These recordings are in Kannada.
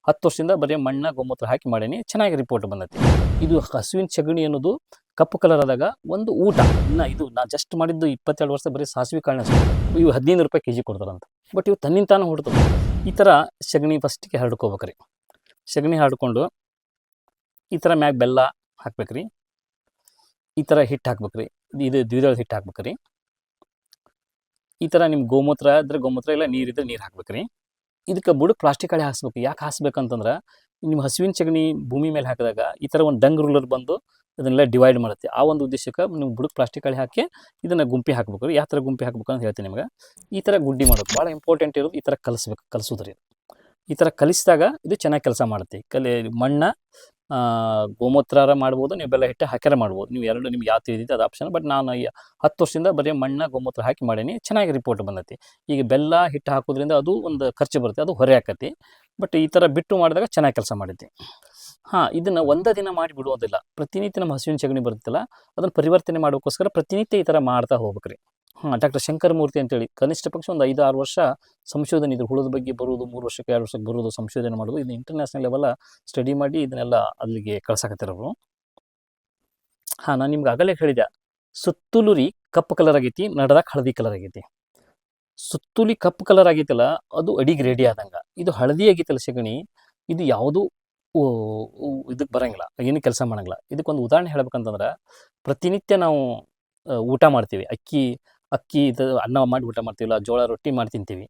10 ವರ್ಷದಿಂದ ಬರೀ ಮಣ್ಣ ಗೋಮೂತ್ರ ಹಾಕಿ ಮಾಡೀನಿ, ಚೆನ್ನಾಗಿ ರಿಪೋರ್ಟ್ ಬಂದೈತಿ. ಇದು ಹಸುವಿನ ಸಗಣಿ ಅನ್ನೋದು ಕಪ್ಪು ಕಲರ್ ಆದಾಗ ಒಂದು ಊಟ. ಇನ್ನು ಇದು ನಾ ಜಸ್ಟ್ ಮಾಡಿದ್ದು 22 ವರ್ಷ ಬರೀ ಸಾಸಿವೆ ಕಾಳನ್ನ ಅಷ್ಟೇ. ಇವು 15 ರೂಪಾಯಿ ಕೆಜಿ ಕೊಡ್ತಾರಂತ. ಬಟ್ ಇವು ತನ್ನಿಂದ ತಾನು ಹೊಡ್ತವೆ. ಈ ಥರ ಸಗಣಿ ಫಸ್ಟಿಗೆ ಹರಡ್ಕೋಬೇಕ್ರಿ. ಸಗಣಿ ಹರಡ್ಕೊಂಡು ಈ ಥರ ಮ್ಯಾಗ ಬೆಲ್ಲ ಹಾಕ್ಬೇಕ್ರಿ, ಈ ಥರ ಹಿಟ್ಟು ಹಾಕ್ಬೇಕ್ರಿ, ಇದು ದ್ವಿದಳ ಹಿಟ್ಟು ಹಾಕ್ಬೇಕ್ರಿ. ಈ ಥರ ನಿಮ್ಮ ಗೋಮೂತ್ರ ಇದ್ರೆ ಗೋಮೂತ್ರ, ಇಲ್ಲ ನೀರಿದ್ರೆ ನೀರು ಹಾಕ್ಬೇಕ್ರಿ. ಇದಕ್ಕೆ ಬುಡಕ್ಕೆ ಪ್ಲಾಸ್ಟಿಕ್ ಹಾಳೆ ಹಾಸ್ಬೇಕು. ಯಾಕೆ ಹಾಸ್ಬೇಕಂತಂದ್ರೆ ನಿಮ್ಮ ಹಸುವಿನ ಸಗಣಿ ಭೂಮಿ ಮೇಲೆ ಹಾಕಿದಾಗ ಈ ಥರ ಒಂದು ಡಂಗ್ ರೂಲರ್ ಬಂದು ಅದನ್ನೆಲ್ಲ ಡಿವೈಡ್ ಮಾಡುತ್ತೆ. ಆ ಒಂದು ಉದ್ದೇಶಕ್ಕೆ ನೀವು ಬುಡಕ್ಕೆ ಪ್ಲಾಸ್ಟಿಕ್ ಹಾಳೆ ಹಾಕಿ ಇದನ್ನು ಗುಂಪಿ ಹಾಕ್ಬೇಕು ರೀ. ಯಾವ ಥರ ಗುಂಪಿ ಹಾಕ್ಬೇಕು ಅಂತ ಹೇಳ್ತೀನಿ ನಿಮ್ಗೆ. ಈ ಥರ ಗುಡ್ಡಿ ಮಾಡೋದು ಭಾಳ ಇಂಪಾರ್ಟೆಂಟ್ ಇರೋದು. ಈ ಥರ ಕಲಿಸೋದ್ರಿ. ಈ ಥರ ಕಲಿಸಿದಾಗ ಇದು ಚೆನ್ನಾಗಿ ಕೆಲಸ ಮಾಡುತ್ತೆ. ಮಣ್ಣ ಗೋಮೂತ್ರ ಮಾಡ್ಬೋದು, ನೀವು ಬೆಲ್ಲ ಹಿಟ್ಟು ಹಾಕ್ಯಾರ ಮಾಡ್ಬೋದು. ನೀವು ಎರಡು ನಿಮ್ಗೆ ಯಾವ ತಿಳಿದಿದೆ ಅದು ಆಪ್ಷನ್. ಬಟ್ ನಾನು 10 ವರ್ಷದಿಂದ ಬರೀ ಮಣ್ಣ ಗೋಮೂತ್ರ ಹಾಕಿ ಮಾಡೀನಿ, ಚೆನ್ನಾಗಿ ರಿಪೋರ್ಟ್ ಬಂದೈತಿ. ಈಗ ಬೆಲ್ಲ ಹಿಟ್ಟು ಹಾಕೋದ್ರಿಂದ ಅದು ಒಂದು ಖರ್ಚು ಬರುತ್ತೆ, ಅದು ಹೊರೆ ಆಕತಿ. ಬಟ್ ಈ ಥರ ಬಿಟ್ಟು ಮಾಡಿದಾಗ ಚೆನ್ನಾಗಿ ಕೆಲಸ ಮಾಡೈತಿ. ಇದನ್ನು ಒಂದೇ ದಿನ ಮಾಡಿ ಬಿಡುವುದಿಲ್ಲ. ಪ್ರತಿನಿತ್ಯ ನಮ್ಮ ಹಸುವಿನ ಸಗಣಿ ಬರುತ್ತಲ್ಲ, ಅದನ್ನು ಪರಿವರ್ತನೆ ಮಾಡೋಕ್ಕೋಸ್ಕರ ಪ್ರತಿನಿತ್ಯ ಈ ಥರ ಮಾಡ್ತಾ ಹೋಗ್ಬೇಕ್ರಿ. ಡಾಕ್ಟರ್ ಶಂಕರಮೂರ್ತಿ ಅಂತೇಳಿ ಕನಿಷ್ಠ ಪಕ್ಷ ಒಂದು 5-6 ವರ್ಷ ಸಂಶೋಧನೆ ಇದು ಹುಳದ ಬಗ್ಗೆ ಬರುವುದು, 3 ವರ್ಷಕ್ಕೆ 2 ವರ್ಷಕ್ಕೆ ಬರುವುದು, ಸಂಶೋಧನೆ ಮಾಡೋದು. ಇದು ಇಂಟರ್ನ್ಯಾಷನಲ್ ಲೆವೆಲ್ ಸ್ಟಡಿ ಮಾಡಿ ಇದನ್ನೆಲ್ಲ ಅಲ್ಲಿಗೆ ಕಳ್ಸಾಕತ್ತಿರೋರು. ನಾನು ನಿಮ್ಗೆ ಆಗಲೇ ಹೇಳಿದೆ, ಸುತ್ತಲೂ ರೀ ಕಪ್ಪು ಕಲರ್ ಆಗೈತಿ, ನಡದಾಗ ಹಳದಿ ಕಲರ್ ಆಗೈತಿ. ಸುತ್ತುಲಿ ಕಪ್ಪು ಕಲರ್ ಆಗೈತಲ್ಲ, ಅದು ಅಡಿಗೆ ರೆಡಿ ಆದಂಗೆ. ಇದು ಹಳದಿ ಆಗೈತಲ್ಲ ಸಗಣಿ, ಇದು ಯಾವುದೂ ಇದಕ್ಕೆ ಬರೋಂಗಿಲ್ಲ, ಏನು ಕೆಲಸ ಮಾಡೋಂಗಿಲ್ಲ. ಇದಕ್ಕೊಂದು ಉದಾಹರಣೆ ಹೇಳ್ಬೇಕಂತಂದ್ರೆ, ಪ್ರತಿನಿತ್ಯ ನಾವು ಊಟ ಮಾಡ್ತೀವಿ. ಅಕ್ಕಿ ಇದು ಅನ್ನ ಮಾಡಿ ಊಟ ಮಾಡ್ತೀವಿಲ್ಲ, ಜೋಳ ರೊಟ್ಟಿ ಮಾಡಿ ತಿಂತೀವಿ.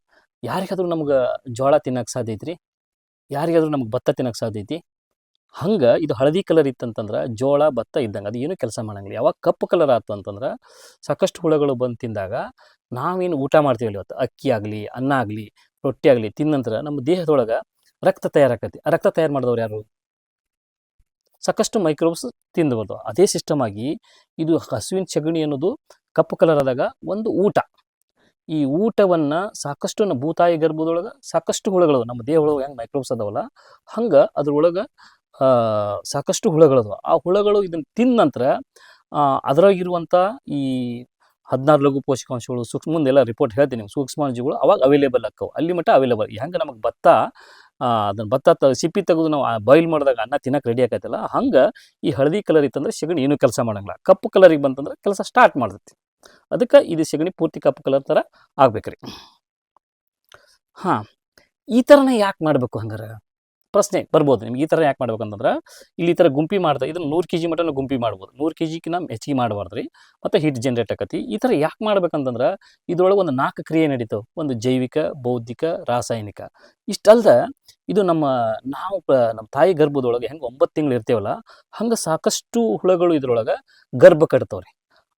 ಯಾರಿಗಾದ್ರೂ ನಮ್ಗೆ ಜೋಳ ತಿನ್ನೋಕೆ ಸಾಧ್ಯ ಐತ್ರಿ? ಯಾರಿಗಾದ್ರೂ ನಮ್ಗೆ ಭತ್ತ ತಿನ್ನೋಕೆ ಸಾಧ್ಯ ಐತಿ? ಹಂಗೆ ಇದು ಹಳದಿ ಕಲರ್ ಇತ್ತಂತಂದ್ರೆ ಜೋಳ ಭತ್ತ ಇದ್ದಂಗೆ, ಅದು ಏನೂ ಕೆಲಸ ಮಾಡೋಂಗಿಲ್ಲ. ಯಾವಾಗ ಕಪ್ಪು ಕಲರ್ ಆಯ್ತು ಅಂತಂದ್ರೆ ಸಾಕಷ್ಟು ಹುಳಗಳು ಬಂದು ತಿಂದಾಗ ನಾವೇನು ಊಟ ಮಾಡ್ತೀವಿ ಇವತ್ತು, ಅಕ್ಕಿ ಆಗಲಿ ಅನ್ನ ಆಗಲಿ ರೊಟ್ಟಿ ಆಗಲಿ ತಿಂದ ನಂತರ ನಮ್ಮ ದೇಹದೊಳಗೆ ರಕ್ತ ತಯಾರಾಕತಿ. ಆ ರಕ್ತ ತಯಾರು ಮಾಡಿದವ್ರು ಯಾರು? ಸಾಕಷ್ಟು ಮೈಕ್ರೋಬ್ಸ್ ತಿಂದು ಬರ್ತಾವೆ. ಅದೇ ಸಿಸ್ಟಮ್ ಆಗಿ ಇದು ಹಸುವಿನ ಸಗಣಿ ಅನ್ನೋದು ಕಪ್ಪು ಕಲರ್ ಆದಾಗ ಒಂದು ಊಟ. ಈ ಊಟವನ್ನು ಸಾಕಷ್ಟು ನಮ್ಮ ಭೂತಾಯಿ ಗರ್ಭದೊಳಗೆ ಸಾಕಷ್ಟು ಹುಳುಗಳು, ನಮ್ಮ ದೇಹ ಒಳಗೆ ಹೆಂಗೆ ಮೈಕ್ರೋಬ್ಸ್ ಅದಾವಲ್ಲ ಹಂಗೆ ಅದ್ರೊಳಗೆ ಸಾಕಷ್ಟು ಹುಳುಗಳದಾವ. ಆ ಹುಳುಗಳು ಇದನ್ನು ತಿಂದ ನಂತರ ಅದರಾಗಿರುವಂಥ ಈ 16 ಲಘು ಪೋಷಕಾಂಶಗಳು, ಮುಂದೆಲ್ಲ ರಿಪೋರ್ಟ್ ಹೇಳ್ತೀನಿ ನಿಮ್ಗೆ, ಸೂಕ್ಷ್ಮಾಣುಜೀವಿಗಳು ಅವಾಗ ಅವೈಲೇಬಲ್ ಆಕ್ಕವು. ಅಲ್ಲಿ ಮಟ್ಟ ಅವೈಲೇಬಲ್. ಹೆಂಗೆ ನಮಗೆ ಅದನ್ನು ಭತ್ತ ಸಿಪ್ಪಿ ತೆಗೆದು ನಾವು ಬಾಯ್ಲ್ ಮಾಡಿದಾಗ ಅನ್ನ ತಿನ್ನಕ್ಕೆ ರೆಡಿ ಆಕೈತಲ್ಲ, ಹಂಗೆ ಈ ಹಳದಿ ಕಲರ್ ಇತ್ತಂದ್ರೆ ಸಗಣಿ ಏನೂ ಕೆಲಸ ಮಾಡೋಂಗಿಲ್ಲ. ಕಪ್ಪು ಕಲರಿಗೆ ಬಂತಂದ್ರೆ ಕೆಲಸ ಸ್ಟಾರ್ಟ್ ಮಾಡ್ತೈತಿ. ಅದಕ್ಕೆ ಇದು ಸಗಣಿ ಪೂರ್ತಿ ಕಪ್ಪು ಕಲರ್ ಥರ ಆಗ್ಬೇಕ್ರಿ. ಈ ಥರನೇ ಯಾಕೆ ಮಾಡಬೇಕು? ಹಂಗಾರೆ ಪ್ರಶ್ನೆ ಬರ್ಬೋದು ನಿಮ್ಗೆ. ಈ ಥರ ಯಾಕೆ ಮಾಡ್ಬೇಕಂತಂದ್ರೆ, ಇಲ್ಲಿ ಈ ಥರ ಗುಂಪಿ ಮಾಡ್ತಾ ಇದನ್ನು 100 kg ಮಟನ ಗುಂಪಿ ಮಾಡ್ಬೋದು. 100 kgಕಿನ್ನ ಹೆಚ್ಚಿಗೆ ಮಾಡಬಾರ್ದು ರೀ. ಮತ್ತು ಹಿಟ್ ಜನ್ರೇಟ್ ಆಕತಿ. ಈ ಥರ ಯಾಕೆ ಮಾಡ್ಬೇಕಂತಂದ್ರೆ, ಇದ್ರೊಳಗೆ ಒಂದು 4 ಕ್ರಿಯೆ ನಡೀತಾವೆ. ಒಂದು ಜೈವಿಕ, ಬೌದ್ಧಿಕ, ರಾಸಾಯನಿಕ. ಇಷ್ಟಲ್ದೆ ಇದು ನಾವು ನಮ್ಮ ತಾಯಿ ಗರ್ಭದೊಳಗೆ ಹೆಂಗೆ 9 ತಿಂಗಳು ಇರ್ತೇವಲ್ಲ, ಹಂಗೆ ಸಾಕಷ್ಟು ಹುಳುಗಳು ಇದ್ರೊಳಗೆ ಗರ್ಭ ಕಟ್ತಾವ್ರಿ.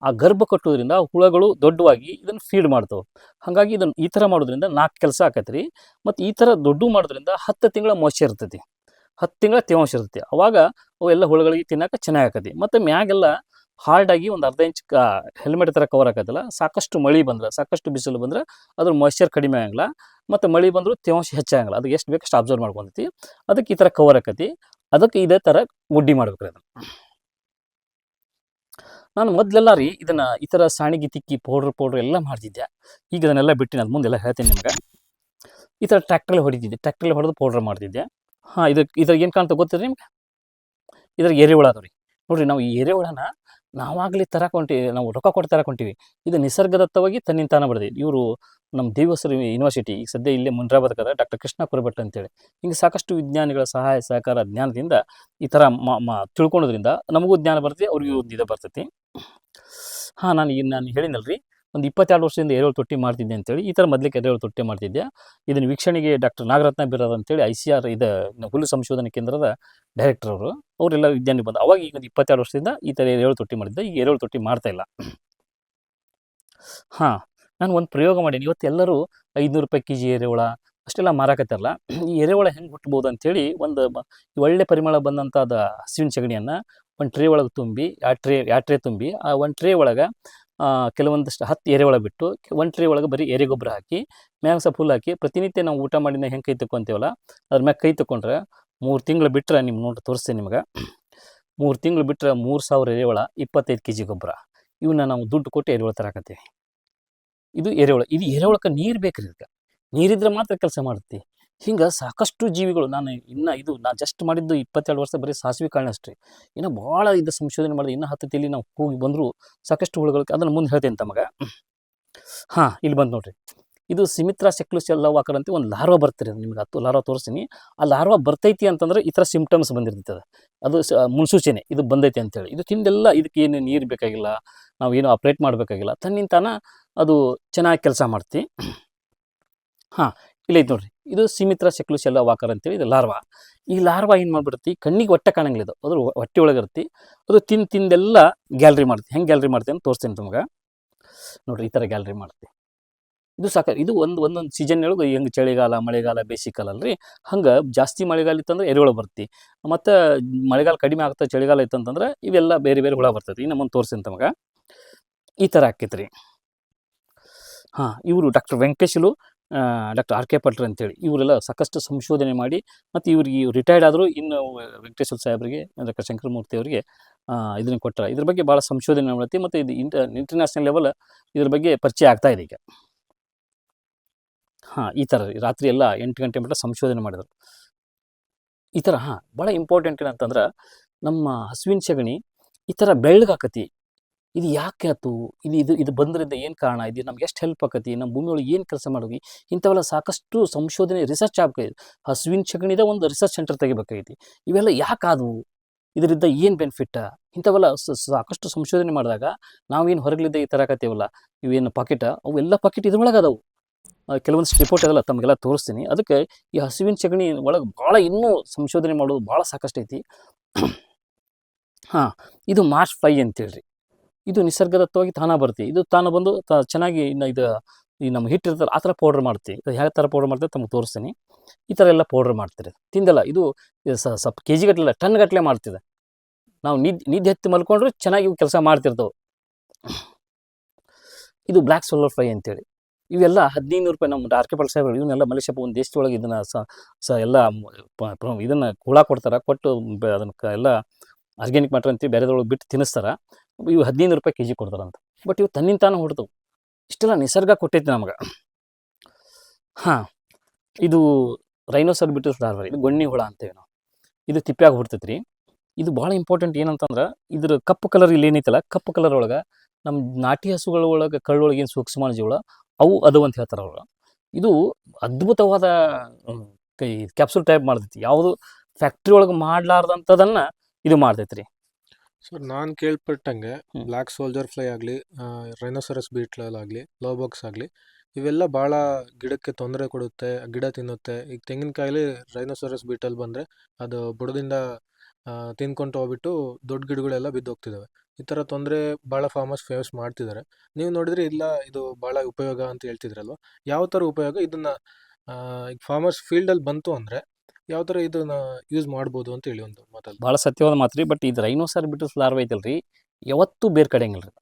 ಆ ಗರ್ಭ ಕಟ್ಟೋದ್ರಿಂದ ಹುಳುಗಳು ದೊಡ್ಡವಾಗಿ ಇದನ್ನು ಫೀಡ್ ಮಾಡ್ತಾವೆ. ಹಾಗಾಗಿ ಇದನ್ನು ಈ ಥರ ಮಾಡೋದ್ರಿಂದ 4 ಕೆಲಸ ಆಕೈತೆ ರೀ. ಮತ್ತು ಈ ಥರ ದೊಡ್ಡ ಮಾಡೋದ್ರಿಂದ 10 ತಿಂಗಳ ಮೊಯ್ಸ್ಚರ್ ಇರ್ತೈತಿ, 10 ತಿಂಗಳ ತೇವಾಂಶ ಇರ್ತೈತಿ. ಅವಾಗ ಅವೆಲ್ಲ ಹುಳುಗಳಿಗೆ ತಿನ್ನೋಕೆ ಚೆನ್ನಾಗಿ ಆಕತಿ. ಮತ್ತು ಮ್ಯಾಗೆಲ್ಲ ಹಾರ್ಡಾಗಿ ಒಂದು ಅರ್ಧ ಇಂಚ್ ಹೆಲ್ಮೆಟ್ ಥರ ಕವರ್ ಆಕತ್ತಲ್ಲ. ಸಾಕಷ್ಟು ಮಳೆ ಬಂದ್ರೆ, ಸಾಕಷ್ಟು ಬಿಸಿಲು ಬಂದ್ರೆ ಅದ್ರ ಮೊಯ್ಸ್ಚರ್ ಕಡಿಮೆ ಆಗಂಗಿಲ್ಲ. ಮತ್ತು ಮಳೆ ಬಂದರೂ ತೇವಾಂಶ ಹೆಚ್ಚಾಗಂಗಿಲ್ಲ. ಅದು ಎಷ್ಟು ಬೇಕಷ್ಟು ಅಬ್ಸರ್ವ್ ಮಾಡ್ಕೊತೈತಿ. ಅದಕ್ಕೆ ಈ ಥರ ಕವರ್ ಆಕತಿ. ಅದಕ್ಕೆ ಇದೇ ಥರ ಗುಡ್ಡಿ ಮಾಡ್ಬೇಕ್ರಿ ಅದನ್ನು. ನಾನು ಮೊದಲೆಲ್ಲ ರೀ ಇದನ್ನು ಈ ಥರ ಸಾಣಿಗೆ ತಿಕ್ಕಿ ಪೌಡ್ರ್ ಎಲ್ಲ ಮಾಡ್ತಿದ್ದೆ. ಈಗ ಅದನ್ನೆಲ್ಲ ಬಿಟ್ಟು ನಾನು ಮುಂದೆಲ್ಲ ಹೇಳ್ತೀನಿ ನಿಮ್ಗೆ. ಈ ಥರ ಟ್ರ್ಯಾಕ್ಟ್ರಲ್ಲಿ ಹೊಡಿತಿದ್ದೆ, ಟ್ರ್ಯಾಕ್ಟ್ರಲ್ಲಿ ಹೊಡೆದು ಪೌಡ್ರ್ ಮಾಡ್ತಿದ್ದೆ. ಇದ್ರಾಗ ಏನು ಕಾಣ್ತಾ ಗೊತ್ತಿರಿ ನಿಮ್ಗೆ? ಇದ್ರಾಗ ಎರೆಹುಳ ಅದಾವ ರೀ. ನೋಡಿರಿ, ನಾವು ಈ ಎರೆಹುಳನ ನಾವಾಗಲಿ ನಾವು ರೊಕ್ಕ ಕೊಟ್ಟು ತರಕೊಂತೀವಿ. ಇದು ನಿಸರ್ಗದತ್ತವಾಗಿ ತನ್ನಿಂದ ತಾನೇ ಬರ್ತದೆ. ಇವರು ನಮ್ಮ ದೇವಸರಿ ಯೂನಿವರ್ಸಿಟಿ, ಈಗ ಸದ್ಯ ಇಲ್ಲೇ ಮುನ್ರಾಬಾದ್ಕದ ಡಾಕ್ಟರ್ ಕೃಷ್ಣ ಕುರುಬಟ್ ಅಂತೇಳಿ, ಹಿಂಗೆ ಸಾಕಷ್ಟು ವಿಜ್ಞಾನಿಗಳ ಸಹಾಯ ಸಹಕಾರ ಜ್ಞಾನದಿಂದ ಈ ಥರ ತಿಳ್ಕೊಳೋದ್ರಿಂದ ನಮಗೂ ಜ್ಞಾನ ಬರ್ತದೆ, ಅವ್ರಿಗೂ ಒಂದು ಇದು ಬರ್ತೈತಿ. ನಾನು ಹೇಳಿನಲ್ರಿ, ಒಂದು 22 ವರ್ಷದಿಂದ ಎರೆಹುಳ ತೊಟ್ಟಿ ಮಾಡ್ತಿದ್ದೆ ಅಂತೇಳಿ. ಈ ಥರ ಮೊದಲಿಗೆ ಎರೆಹುಳ ತೊಟ್ಟಿ ಮಾಡ್ತಿದ್ದೆ. ಇದನ್ನು ವೀಕ್ಷಣೆಗೆ ಡಾಕ್ಟರ್ ನಾಗರತ್ನ ಬಿರಾದ ಅಂತೇಳಿ ICR ಹುಲ್ಲು ಸಂಶೋಧನಾ ಕೇಂದ್ರದ ಡೈರೆಕ್ಟರ್ ಅವರೆಲ್ಲ ವಿಜ್ಞಾನಿ ಬಂದು ಅವಾಗ ಈಗ 22 ವರ್ಷದಿಂದ ಈ ಥರ ಎರೆಹುಳ ತೊಟ್ಟಿ ಮಾಡಿದ್ದೆ. ಈಗ ಎರೆಹುಳ ತೊಟ್ಟಿ ಮಾಡ್ತಾ ಇಲ್ಲ. ನಾನು ಒಂದು ಪ್ರಯೋಗ ಮಾಡೀನಿ. ಇವತ್ತು ಎಲ್ಲರೂ 500 ರೂಪಾಯಿ kg ಎರೆಹುಳ ಅಷ್ಟೆಲ್ಲ ಮಾರಾಕತ್ತಾರಲ್ಲ. ಈ ಎರೆಹುಳ ಹೆಂಗೆ ಹುಟ್ಬೋದು ಅಂಥೇಳಿ ಒಂದು ಒಳ್ಳೆ ಪರಿಮಳ ಬಂದಂಥ ಹಸುವಿನ ಸಗಣಿಯನ್ನು ಒಂದು ಟ್ರೇ ಒಳಗೆ ತುಂಬಿ, 2 ಟ್ರೇ ತುಂಬಿ, ಆ ಒಂದು ಟ್ರೇ ಒಳಗೆ ಕೆಲವೊಂದಷ್ಟು 10 ಎರೆಹುಳ ಬಿಟ್ಟು, ಒಂದು ಟ್ರೇ ಒಳಗೆ ಬರೀ ಎರೆಗೊಬ್ಬರ ಹಾಕಿ, ಮ್ಯಾಗ ಸ್ವಲ್ಪ ಹುಲ್ಲು ಹಾಕಿ, ಪ್ರತಿನಿತ್ಯ ನಾವು ಊಟ ಮಾಡಿದ ಹೆಂಗೆ ಕೈ ತಕ್ಕೊಂತೀವಲ್ಲ ಅದ್ರ ಮ್ಯಾಗ ಕೈ ತಗೊಂಡ್ರೆ 3 ತಿಂಗಳು ಬಿಟ್ಟರೆ ನೋಡಿ ತೋರಿಸ್ತೀನಿ ನಿಮ್ಗೆ. 3 ತಿಂಗಳು ಬಿಟ್ಟರೆ 3000 ಎರೆಹುಳ, 25 kg ಗೊಬ್ಬರ. ಇವನ್ನ ನಾವು ದುಡ್ಡು ಕೊಟ್ಟು ಎರೆಹುಳ ತರಾಕತ್ತೀವಿ. ಇದು ಎರೆಹುಳ. ಇದು ಎರೆಹುಳಕ್ಕೆ ನೀರು ಬೇಕ್ರಿ. ಇದಕ್ಕೆ ನೀರಿದ್ರೆ ಮಾತ್ರ ಕೆಲಸ ಮಾಡುತ್ತೆ. ಹಿಂಗೆ ಸಾಕಷ್ಟು ಜೀವಿಗಳು ನಾನು ಜಸ್ಟ್ ಮಾಡಿದ್ದು 22 ವರ್ಷ ಬರೀ ಸಾಸಿವೆ ಕಾಳನ್ನ ಅಷ್ಟೇ. ಇನ್ನು ಭಾಳ ಇದು ಸಂಶೋಧನೆ ಮಾಡಿದೆ, ಇನ್ನೂ 10 ತಲೆ ನಾವು ಹೋಗಿ ಬಂದರೂ ಸಾಕಷ್ಟು ಹುಳುಗಳು, ಅದನ್ನು ಮುಂದೆ ಹೇಳ್ತೇನೆ ತಮಗೆ. ಹಾಂ, ಇಲ್ಲಿ ಬಂದು ನೋಡ್ರಿ, ಇದು ಸಿಮಿತ್ರಾ ಸೆಕ್ಲುಸೆಲ್ಲಾ ವಾಕರ್ ಅಂತ ಒಂದು ಲಾರ್ವಾ ಬರ್ತೀರಿ, ನಿಮ್ಗೆ 10 ಲಾರ್ವಾ ತೋರಿಸ್ತೀನಿ. ಆ ಲಾರ್ವಾ ಬರ್ತೈತಿ ಅಂತಂದ್ರೆ ಈ ಥರ ಸಿಮ್ಟಮ್ಸ್ ಬಂದಿರ್ತದೆ, ಅದು ಮುನ್ಸೂಚನೆ ಇದು ಬಂದೈತಿ ಅಂತೇಳಿ. ಇದು ತಿಂದೆಲ್ಲ ಇದಕ್ಕೆ ಏನು ನೀರು ಬೇಕಾಗಿಲ್ಲ, ನಾವು ಏನು ಆಪ್ರೇಟ್ ಮಾಡಬೇಕಾಗಿಲ್ಲ, ತನ್ನಿಂತಾನ ಅದು ಚೆನ್ನಾಗಿ ಕೆಲಸ ಮಾಡ್ತಿ. ಹಾಂ, ಇಲ್ಲೈತೆ ನೋಡ್ರಿ, ಇದು ಸಿಮಿತ್ರಾ ಸೆಕ್ಲುಸೆಲ್ಲಾ ವಾಕರ್ ಅಂತೇಳಿ ಇದು ಲಾರ್ವಾ. ಈ ಲಾರ್ವಾ ಏನು ಮಾಡ್ಬಿಡ್ತಿ, ಕಣ್ಣಿಗೆ ಒಟ್ಟೆ ಕಾಣಂಗಿಲ್ಲ, ಇದು ಅದ್ರ ಹೊಟ್ಟೆ ಒಳಗೆ ಇರ್ತಿ. ಅದು ತಿಂದೆಲ್ಲ ಗ್ಯಾಲ್ರಿ ಮಾಡ್ತಿ. ಹೆಂಗೆ ಗ್ಯಾಲ್ರಿ ಮಾಡ್ತಿ ಅಂತ ತೋರಿಸ್ತೀನಿ ನಿಮ್ಗೆ. ನೋಡ್ರಿ, ಈ ಥರ ಗ್ಯಾಲ್ರಿ ಮಾಡ್ತಿ. ಇದು ಇದು ಒಂದೊಂದು ಸೀಸನ್ ಒಳಗೆ ಹೆಂಗೆ ಚಳಿಗಾಲ, ಮಳೆಗಾಲ, ಬೇಸಿಗೆಕಾಲ ಅಲ್ರಿ, ಹಂಗೆ ಜಾಸ್ತಿ ಮಳೆಗಾಲ ಇತ್ತಂದ್ರೆ ಎರೆಹುಳ ಬರ್ತಿ, ಮತ್ತು ಮಳೆಗಾಲ ಕಡಿಮೆ ಆಗ್ತದೆ, ಚಳಿಗಾಲ ಇತ್ತಂತಂದ್ರೆ ಇವೆಲ್ಲ ಬೇರೆ ಬೇರೆ ಹುಳ ಬರ್ತೈತಿ. ಇನ್ನು ಮುಂದೆ ತೋರಿಸ್ತೀನಿ ತಮಗೆ. ಈ ಥರ ಆಕೈತೆ ರೀ. ಹಾಂ, ಇವರು doctor Venkateshalu, doctor R K ಪಟ್ರ್ ಅಂತೇಳಿ, ಇವರೆಲ್ಲ ಸಾಕಷ್ಟು ಸಂಶೋಧನೆ ಮಾಡಿ, ಮತ್ತು ಇವ್ರಿಗೆ ರಿಟೈರ್ಡ್ ಆದರೂ ಇನ್ನು ವೆಂಕಟೇಶ್ವರ ಸಾಹೇಬರಿಗೆ, ಡಾಕ್ಟರ್ ಶಂಕರಮೂರ್ತಿ ಅವರಿಗೆ ಇದನ್ನು ಕೊಟ್ಟರೆ. ಇದ್ರ ಬಗ್ಗೆ ಭಾಳ ಸಂಶೋಧನೆ ಮಾಡತ್ತಿ, ಮತ್ತು ಇದು ಇಂಟರ್ನ್ಯಾಷನಲ್ ಲೆವೆಲ್ ಇದ್ರ ಬಗ್ಗೆ ಪರಿಚಯ ಆಗ್ತಾ ಇದೆ ಈಗ. ಹಾಂ, ಈ ಥರ ರೀ, ರಾತ್ರಿ ಎಲ್ಲ 8 ಗಂಟೆ ಮಟ್ಟ ಸಂಶೋಧನೆ ಮಾಡಿದರು ಈ ಥರ. ಹಾಂ, ಭಾಳ ಇಂಪಾರ್ಟೆಂಟ್ ಏನಂತಂದ್ರೆ, ನಮ್ಮ ಹಸುವಿನ ಸಗಣಿ ಈ ಥರ ಬೆಳ್ಳಗಾಕತಿ. ಇದು ಯಾಕೆ ಆಯ್ತು, ಇದು ಬಂದ್ರಿಂದ ಏನು ಕಾರಣ, ಇದು ನಮ್ಗೆ ಎಷ್ಟು ಹೆಲ್ಪ್ ಆಕತಿ, ನಮ್ಮ ಭೂಮಿ ಒಳಗೆ ಏನು ಕೆಲಸ ಮಾಡೋಗಿ, ಇಂಥವೆಲ್ಲ ಸಾಕಷ್ಟು ಸಂಶೋಧನೆ, ರಿಸರ್ಚ್ ಆಗಬೇಕು. ಹಸುವಿನ ಸಗಣಿದ ಒಂದು ರಿಸರ್ಚ್ ಸೆಂಟರ್ ತೆಗಿಬೇಕಾಗೈತಿ. ಇವೆಲ್ಲ ಯಾಕಾದವು, ಇದರಿಂದ ಏನು ಬೆನಿಫಿಟ್, ಇಂಥವೆಲ್ಲ ಸಾಕಷ್ಟು ಸಂಶೋಧನೆ ಮಾಡಿದಾಗ ನಾವೇನು ಹೊರಗಲಿದ್ದ ಈ ಥರ ಆಕತ್ತೀವಲ್ಲ, ಇವೇನು ಪಾಕೆಟ್, ಅವೆಲ್ಲ ಪಾಕೆಟ್ ಇದ್ರೊಳಗೆ ಅದಾವು. ಕೆಲವೊಂದಿಷ್ಟು ರಿಪೋರ್ಟ್ ಅದಲ್ಲ, ತಮಗೆಲ್ಲ ತೋರಿಸ್ತೀನಿ. ಅದಕ್ಕೆ ಈ ಹಸುವಿನ ಸಗಣಿ ಒಳಗೆ ಭಾಳ ಇನ್ನೂ ಸಂಶೋಧನೆ ಮಾಡೋದು ಭಾಳ ಸಾಕಷ್ಟು ಐತಿ. ಹಾಂ, ಇದು ಮಾರ್ಚ್ 5 ಅಂತೇಳ್ರಿ, ಇದು ನಿಸರ್ಗದತ್ತವಾಗಿ ತಾನ ಬರ್ತಿ. ಇದು ತಾನು ಬಂದು ಚೆನ್ನಾಗಿ ಇನ್ನು ಈ ನಮ್ಮ ಹಿಟ್ಟು ಇರ್ತಲ್ಲ, ಆ ಥರ ಪೌಡ್ರ್ ಮಾಡ್ತೀವಿ. ಇದು ಯಾವ ಥರ ಪೌಡ್ರ್ ಮಾಡ್ತೀವಿ ತಮಗೆ ತೋರಿಸ್ತೀನಿ. ಈ ಥರ ಎಲ್ಲ ಪೌಡ್ರ್ ಮಾಡ್ತೀರಿ. ತಿಂದಲ್ಲ, ಇದು ಸ್ವಲ್ಪ ಕೆ ಜಿ ಗಟ್ಟಲೆ, ಟನ್ ಗಟ್ಟಲೆ ಮಾಡ್ತಿದೆ. ನಾವು ನಿದ್ದೆ ಹತ್ತಿ ಮಲ್ಕೊಂಡ್ರೆ ಚೆನ್ನಾಗಿ ಇವು ಕೆಲಸ ಮಾಡ್ತಿರ್ತವೆ. ಇದು ಬ್ಲ್ಯಾಕ್ ಸೋಲಾರ್ ಫ್ಲೈ ಅಂತೇಳಿ, ಇವೆಲ್ಲ 1500 ರೂಪಾಯಿ. ನಮ್ಮ ಆರ್ ಕೆ ಪಟ್ರ್ ಸಾಹೇಬರು ಇವನ್ನೆಲ್ಲ ಮಲೇಷ್ಯಾ ಒಂದು ದೇಶದೊಳಗೆ ಇದನ್ನು ಎಲ್ಲ ಇದನ್ನು ಹುಳ ಕೊಡ್ತಾರೆ, ಕೊಟ್ಟು ಅದನ್ನು ಎಲ್ಲ ಆರ್ಗ್ಯಾನಿಕ್ ಮ್ಯಾಟ್ರ್ ಅಂತೀವಿ, ಬೇರೆದೊಳಗೆ ಬಿಟ್ಟು ತಿನ್ನಿಸ್ತಾರೆ. ಇವು 1500 ರೂಪಾಯಿ ಕೆ ಜಿ ಕೊಡ್ತಾರಂತ. ಬಟ್ ಇವು ತನ್ನಿಂತಾನು ಹೊಡ್ತವೆ. ಇಷ್ಟೆಲ್ಲ ನಿಸರ್ಗ ಕೊಟ್ಟೈತಿ ನಮ್ಗೆ. ಹಾಂ, ಇದು ರೈನೋಸರ್ಬಿಟಸ್ ಲಾರ್ವಾ, ಇದು ಗೊಣ್ಣಿ ಹುಳ ಅಂತೇವೆ ನಾವು. ಇದು ತಿಪ್ಪ್ಯಾಗ ಹುಡ್ತೈತಿ ರೀ. ಇದು ಭಾಳ ಇಂಪಾರ್ಟೆಂಟ್ ಏನಂತಂದ್ರೆ, ಇದ್ರ ಕಪ್ಪು ಕಲರ್ ಇಲ್ಲಿ ಏನೈತಲ್ಲ, ಕಪ್ಪು ಕಲರ್ ಒಳಗೆ ನಮ್ಮ ನಾಟಿ ಹಸುಗಳ ಒಳಗೆ ಕಳ್ಳೊಳಗೆ ಏನು ಸೂಕ್ಷ್ಮಾಣುಜೀವಳ ಅವು ಅದು ಅಂತ ಹೇಳ್ತಾರೆ ಅವರು. ಇದು ಅದ್ಭುತವಾದ ಕ್ಯಾಪ್ಸೂಲ್ ಟೈಪ್ ಮಾಡ್ತೈತಿ. ಯಾವುದು ಫ್ಯಾಕ್ಟ್ರಿ ಒಳಗೆ ಮಾಡಲಾರ್ದಂಥದನ್ನು ಇದು ಮಾಡ್ತೈತಿ ರೀ. ಸರ್, ನಾನು ಕೇಳ್ಪಟ್ಟಂಗೆ ಬ್ಲ್ಯಾಕ್ ಸೋಲ್ಜರ್ ಫ್ಲೈ ಆಗಲಿ, ರೈನೋಸರಸ್ ಬೀಟ್ಲ್ ಆಗಲಿ, ಲೋಬಾಕ್ಸ್ ಆಗಲಿ, ಇವೆಲ್ಲ ಭಾಳ ಗಿಡಕ್ಕೆ ತೊಂದರೆ ಕೊಡುತ್ತೆ, ಗಿಡ ತಿನ್ನುತ್ತೆ. ಈಗ ತೆಂಗಿನಕಾಯಲ್ಲಿ ರೈನೋಸರಸ್ ಬೀಟಲ್ ಬಂದರೆ ಅದು ಬುಡದಿಂದ ತಿನ್ಕೊಂಡು ಹೋಗ್ಬಿಟ್ಟು ದೊಡ್ಡ ಗಿಡಗಳೆಲ್ಲ ಬಿದ್ದು ಹೋಗ್ತಿದ್ದಾವೆ. ಈ ಥರ ತೊಂದರೆ ಭಾಳ ಫಾರ್ಮರ್ಸ್ ಫೇಸ್ ಮಾಡ್ತಿದ್ದಾರೆ. ನೀವು ನೋಡಿದ್ರೆ ಇಲ್ಲ ಇದು ಭಾಳ ಉಪಯೋಗ ಅಂತ ಹೇಳ್ತಿದ್ರಲ್ವ, ಯಾವ ಥರ ಉಪಯೋಗ ಇದನ್ನು ಈಗ ಫಾರ್ಮರ್ಸ್ ಫೀಲ್ಡಲ್ಲಿ ಬಂತು ಅಂದರೆ ಯಾವ ಥರ ಇದನ್ನು ಯೂಸ್ ಮಾಡ್ಬೋದು ಅಂತ ಹೇಳಿ ಒಂದು ಮಾತಲ್ಲಿ. ಭಾಳ ಸತ್ಯವಾದ ಮಾತು ರೀ. ಬಟ್ ಇದು ರೈನೋಸರ್ಬಿಟಸ್ ಲಾರ್ವಾ ಐತಲ್ರಿ, ಯಾವತ್ತೂ ಬೇರೆ ಕಡೆಯಂಗಿಲ್ಲ ರೀ.